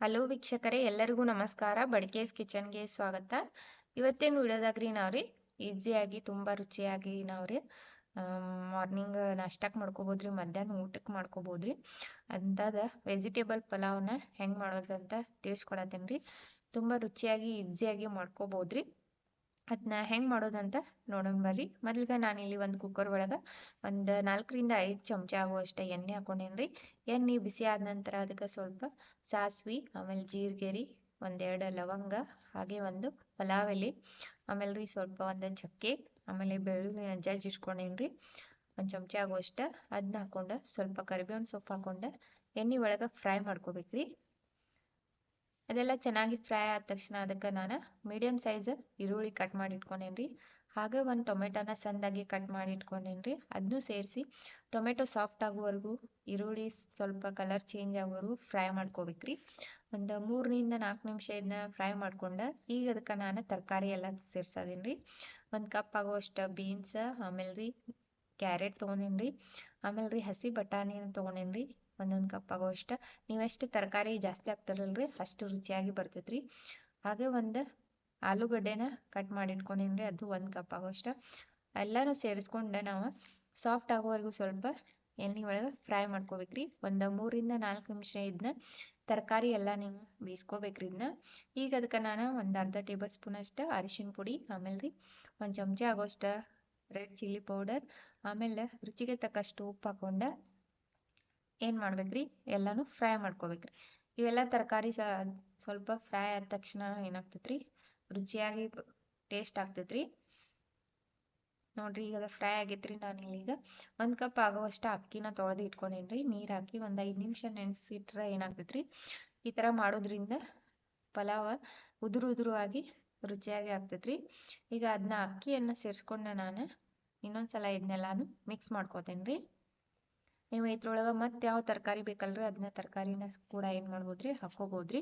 Hello ವೀಕ್ಷಕರೇ, ಎಲ್ಲರಿಗೂ ನಮಸ್ಕಾರ. ಬಡ್ಕೇಸ್ ಕಿಚನ್ಗೆ ಸ್ವಾಗತ. ಇವತ್ತೇನು ವಿಡಿಯೋದಾಗ್ರಿ ನಾವ್ರಿ ಈಸಿಯಾಗಿ ತುಂಬಾ ರುಚಿಯಾಗಿ ನಾವ್ರಿ ಮಾರ್ನಿಂಗ್ ನಾಷ್ಟಕ್ಕೆ ಮಾಡ್ಕೋಬೋದ್ರಿ, ಮಧ್ಯಾಹ್ನ ಊಟಕ್ಕೆ ಮಾಡ್ಕೋಬೋದ್ರಿ ಅಂತದ ವೆಜಿಟೇಬಲ್ ಪಲಾವ್ನ ಹೆಂಗ್ ಮಾಡೋದು ಅಂತ ತಿಳಿಸ್ಕೊಡತ್ತೇನ್ರಿ. ತುಂಬಾ ರುಚಿಯಾಗಿ ಈಸಿಯಾಗಿ ಮಾಡ್ಕೋಬೋದ್ರಿ. ಅದನ್ನ ಹೆಂಗ್ ಮಾಡೋದಂತ ನೋಡೋಣ ಬರ್ರಿ. ಮೊದ್ಲಿಗೆ ನಾನಿಲ್ಲಿ ಒಂದು ಕುಕ್ಕರ್ ಒಳಗೆ ಒಂದು 4ರಿಂದ 5 ಚಮಚ ಆಗುವಷ್ಟು ಎಣ್ಣೆ ಹಾಕೊಂಡೇನ್ರಿ. ಎಣ್ಣೆ ಬಿಸಿ ಆದ ನಂತರ ಅದಕ್ಕೆ ಸ್ವಲ್ಪ ಸಾಸ್ವಿ, ಆಮೇಲೆ ಜೀರಿಗೆ ರೀ, ಒಂದೆರಡು ಲವಂಗ, ಹಾಗೆ ಒಂದು ಪಲಾವ್ ಎಲೆ, ಆಮೇಲೆ ರೀ ಸ್ವಲ್ಪ ಒಂದು ಚಕ್ಕೆ, ಆಮೇಲೆ ಬೆಳ್ಳುಳ್ಳಿ ಜಜ್ಜಿಟ್ಕೊಂಡೇನ್ರಿ ಒಂದು ಚಮಚ ಆಗುವಷ್ಟು. ಅದನ್ನ ಹಾಕೊಂಡು ಸ್ವಲ್ಪ ಕರಿಬೇವಿನ ಸೊಪ್ಪು ಹಾಕೊಂಡು ಎಣ್ಣೆ ಒಳಗೆ ಫ್ರೈ ಮಾಡ್ಕೋಬೇಕ್ರಿ. ಅದೆಲ್ಲ ಚೆನ್ನಾಗಿ ಫ್ರೈ ಆದ ತಕ್ಷಣ ಅದಕ್ಕೆ ನಾನು ಮೀಡಿಯಂ ಸೈಜ್ ಈರುಳ್ಳಿ ಕಟ್ ಮಾಡಿ ಇಟ್ಕೊಂಡೇನ್ರಿ. ಹಾಗೆ ಒಂದು ಟೊಮೆಟೊನ ಸಣ್ಣದಾಗಿ ಕಟ್ ಮಾಡಿ ಇಟ್ಕೊಂಡೇನ್ರಿ. ಅದನ್ನು ಸೇರಿಸಿ ಟೊಮೆಟೊ ಸಾಫ್ಟ್ ಆಗುವವರೆಗೂ, ಈರುಳ್ಳಿ ಸ್ವಲ್ಪ ಕಲರ್ ಚೇಂಜ್ ಆಗೋವರೆಗೂ ಫ್ರೈ ಮಾಡ್ಕೋಬೇಕ್ರಿ. ಒಂದು 3ರಿಂದ 4 ನಿಮಿಷ ಇದನ್ನ ಫ್ರೈ ಮಾಡ್ಕೊಂಡ ಈಗ ಅದಕ್ಕೆ ನಾನು ತರಕಾರಿ ಎಲ್ಲ ಸೇರ್ಸೋದೇನ್ರಿ. 1 ಕಪ್ ಆಗುವಷ್ಟು ಬೀನ್ಸ್, ಆಮೇಲೆ ರೀ ಕ್ಯಾರೆಟ್ ತೊಗೊಂಡೇನ್ರಿ, ಆಮೇಲೆ ರೀ ಹಸಿ ಬಟಾಣಿ ತೊಗೊಂಡೇನ್ರಿ ಒಂದೊಂದು ಕಪ್ ಆಗುವಷ್ಟು. ನೀವೆಷ್ಟು ತರಕಾರಿ ಜಾಸ್ತಿ ಹಾಕ್ತಾರಲ್ರಿ ಅಷ್ಟು ರುಚಿಯಾಗಿ ಬರ್ತೈತ್ರಿ. ಹಾಗೆ ಒಂದು ಆಲೂಗಡ್ಡೆನ ಕಟ್ ಮಾಡಿ ಇಟ್ಕೊಂಡೇನ್ರಿ, ಅದು 1 ಕಪ್ ಆಗುವಷ್ಟು. ಎಲ್ಲಾನು ಸೇರಿಸ್ಕೊಂಡು ನಾವು ಸಾಫ್ಟ್ ಆಗೋವರೆಗೂ ಸ್ವಲ್ಪ ಎಣ್ಣೆ ಒಳಗೆ ಫ್ರೈ ಮಾಡ್ಕೋಬೇಕ್ರಿ. ಒಂದು 3ರಿಂದ 4 ನಿಮಿಷ ಇದನ್ನ ತರಕಾರಿ ಎಲ್ಲ ನೀವು ಬೇಯಿಸ್ಕೋಬೇಕ್ರಿ ಇದನ್ನ. ಈಗ ಅದಕ್ಕೆ ನಾನು ಒಂದು ಅರ್ಧ ಟೇಬಲ್ ಸ್ಪೂನ್ ಅಷ್ಟು ಅರಿಶಿನ ಪುಡಿ, ಆಮೇಲೆ ರೀ 1 ಚಮಚ ಆಗೋಷ್ಟು ರೆಡ್ ಚಿಲ್ಲಿ ಪೌಡರ್, ಆಮೇಲೆ ರುಚಿಗೆ ತಕ್ಕಷ್ಟು ಉಪ್ಪು ಹಾಕೊಂಡ ಏನ್ ಮಾಡ್ಬೇಕ್ರಿ ಎಲ್ಲಾನು ಫ್ರೈ ಮಾಡ್ಕೋಬೇಕ್ರಿ. ಇವೆಲ್ಲ ತರಕಾರಿ ಸ್ವಲ್ಪ ಫ್ರೈ ಆದ ತಕ್ಷಣ ಏನಾಗ್ತೈತ್ರಿ, ರುಚಿಯಾಗಿ ಟೇಸ್ಟ್ ಆಗ್ತೈತ್ರಿ. ನೋಡ್ರಿ ಈಗ ಅದು ಫ್ರೈ ಆಗೈತ್ರಿ. ನಾನು ಈಗ 1 ಕಪ್ ಆಗುವಷ್ಟು ಅಕ್ಕಿನ ತೊಳೆದು ಇಟ್ಕೊಂಡೇನ್ರಿ. ನೀರ್ ಹಾಕಿ ಒಂದು 5 ನಿಮಿಷ ನೆನೆಸಿಟ್ರೆ ಏನಾಗ್ತೈತ್ರಿ, ಈ ತರ ಮಾಡೋದ್ರಿಂದ ಪಲಾವ್ ಉದುರು ಆಗಿ ರುಚಿಯಾಗಿ ಆಗ್ತೈತ್ರಿ. ಈಗ ಅದನ್ನ ಅಕ್ಕಿಯನ್ನ ಸೇರಿಸ್ಕೊಂಡ ನಾನು ಇನ್ನೊಂದ್ಸಲ ಇದನ್ನೆಲ್ಲಾನು ಮಿಕ್ಸ್ ಮಾಡ್ಕೋತೇನ್ರಿ. ನೀವು ಇದ್ರೊಳಗೆ ಮತ್ತೆ ಯಾವ ತರಕಾರಿ ಬೇಕಲ್ರಿ ಅದನ್ನ ತರಕಾರಿನ ಕೂಡ ಏನ್ ಮಾಡ್ಬೋದ್ರಿ, ಹಾಕೋಬೋದ್ರಿ.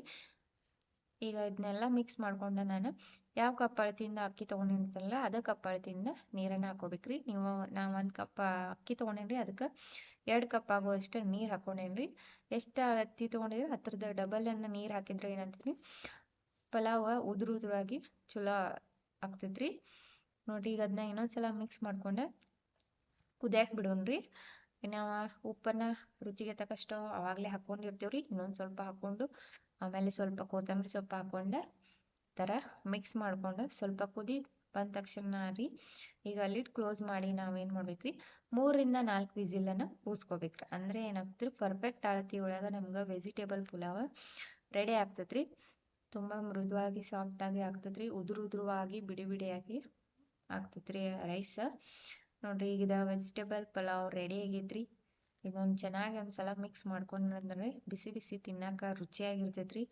ಈಗ ಇದನ್ನೆಲ್ಲ ಮಿಕ್ಸ್ ಮಾಡ್ಕೊಂಡ ನಾನು ಯಾವ ಕಪ್ ಅಳತಿಯಿಂದ ಅಕ್ಕಿ ತೊಗೊಂಡಿರ್ತಾರಲ್ಲ ಅದ ಕಪ್ ಅಳತಿಯಿಂದ ನೀರನ್ನ ಹಾಕೋಬೇಕ್ರಿ. ನಾ 1 ಕಪ್ ಅಕ್ಕಿ ತೊಗೊಂಡೇನ್ರಿ, ಅದಕ್ಕೆ 2 ಕಪ್ ಆಗುವಷ್ಟು ನೀರ್ ಹಾಕೊಂಡೇನ್ರಿ. ಎಷ್ಟು ಅಳತಿ ತೊಗೊಂಡಿದ್ರೆ ಅದ್ರದ್ದು ಡಬಲ್ ಅನ್ನ ನೀರ್ ಹಾಕಿದ್ರೆ ಏನಂತೈತಿ, ಪಲಾವ್ ಉದುರಾಗಿ ಚಲೋ ಆಗ್ತೈತ್ರಿ. ನೋಡ್ರಿ ಈಗ ಅದನ್ನ ಇನ್ನೊಂದ್ಸಲ ಮಿಕ್ಸ್ ಮಾಡ್ಕೊಂಡ ಕುದಿಯಾಕ್ ಬಿಡೋಣ್ರಿ. ನಾವು ಉಪ್ಪನ್ನ ರುಚಿಗೆ ತಕ್ಕಷ್ಟು ಅವಾಗಲೇ ಹಾಕೊಂಡಿರ್ತೀವ್ರಿ, ಇನ್ನೊಂದು ಸ್ವಲ್ಪ ಹಾಕೊಂಡು ಆಮೇಲೆ ಸ್ವಲ್ಪ ಕೊತ್ತಂಬರಿ ಸೊಪ್ಪು ಹಾಕೊಂಡ ತರ ಮಿಕ್ಸ್ ಮಾಡ್ಕೊಂಡು ಸ್ವಲ್ಪ ಕುದಿ ಬಂದ ತಕ್ಷಣ ರೀ ಈಗ ಲಿಡ್ ಕ್ಲೋಸ್ ಮಾಡಿ ನಾವೇನ್ ಮಾಡ್ಬೇಕ್ರಿ, 3ರಿಂದ 4 ವಿಸಿಲನ್ನ ಕೂಸ್ಕೋಬೇಕ್ರಿ. ಅಂದ್ರೆ ಏನಾಗ್ತದ್ರಿ, ಪರ್ಫೆಕ್ಟ್ ಅಳತಿ ಒಳಗ ನಮ್ಗೆ ವೆಜಿಟೇಬಲ್ ಪುಲಾವ್ ರೆಡಿ ಆಗ್ತೈತ್ರಿ. ತುಂಬಾ ಮೃದುವಾಗಿ ಸಾಫ್ಟ್ ಆಗಿ ಆಗ್ತೈತ್ರಿ, ಉದುರುವಾಗಿ ಬಿಡಿ ಬಿಡಿಯಾಗಿ ಆಗ್ತೈತ್ರಿ ರೈಸ್. ನೋಡ್ರಿ ಈಗ ವೆಜಿಟೇಬಲ್ ಪಲಾವ್ ರೆಡಿ ಆಗೈತ್ರಿ. ಇದೊಂದು ಚೆನ್ನಾಗಿ ಒಂದ್ಸಲ ಮಿಕ್ಸ್ ಮಾಡ್ಕೊಂಡ್ರೆ ಬಿಸಿ ಬಿಸಿ ತಿನ್ನಾಕ ರುಚಿಯಾಗಿರ್ತೈತ್ರಿ.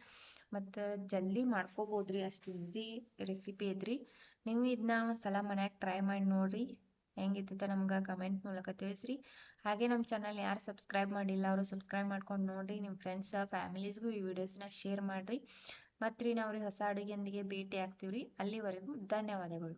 ಮತ್ತು ಜಲ್ದಿ ಮಾಡ್ಕೋಬೋದ್ರಿ, ಅಷ್ಟು ಈಸಿ ರೆಸಿಪಿ ಐತ್ರಿ. ನೀವು ಇದನ್ನ ಒಂದ್ಸಲ ಮನ್ಯಾಗ ಟ್ರೈ ಮಾಡಿ ನೋಡ್ರಿ. ಹೆಂಗಿರ್ತೈತೆ ನಮ್ಗೆ ಕಮೆಂಟ್ ಮೂಲಕ ತಿಳಿಸ್ರಿ. ಹಾಗೆ ನಮ್ಮ ಚಾನಲ್ ಯಾರು ಸಬ್ಸ್ಕ್ರೈಬ್ ಮಾಡಿಲ್ಲ ಅವರು ಸಬ್ಸ್ಕ್ರೈಬ್ ಮಾಡ್ಕೊಂಡು ನೋಡ್ರಿ. ನಿಮ್ಮ ಫ್ರೆಂಡ್ಸ್ ಫ್ಯಾಮಿಲೀಸ್ಗೂ ಈ ವಿಡಿಯೋಸ್ನ ಶೇರ್ ಮಾಡ್ರಿ. ಮತ್ರಿ ನಾವ್ರಿ ಹೊಸ ಅಡುಗೆಯೊಂದಿಗೆ ಭೇಟಿ ಆಗ್ತೀವ್ರಿ. ಅಲ್ಲಿವರೆಗೂ ಧನ್ಯವಾದಗಳು.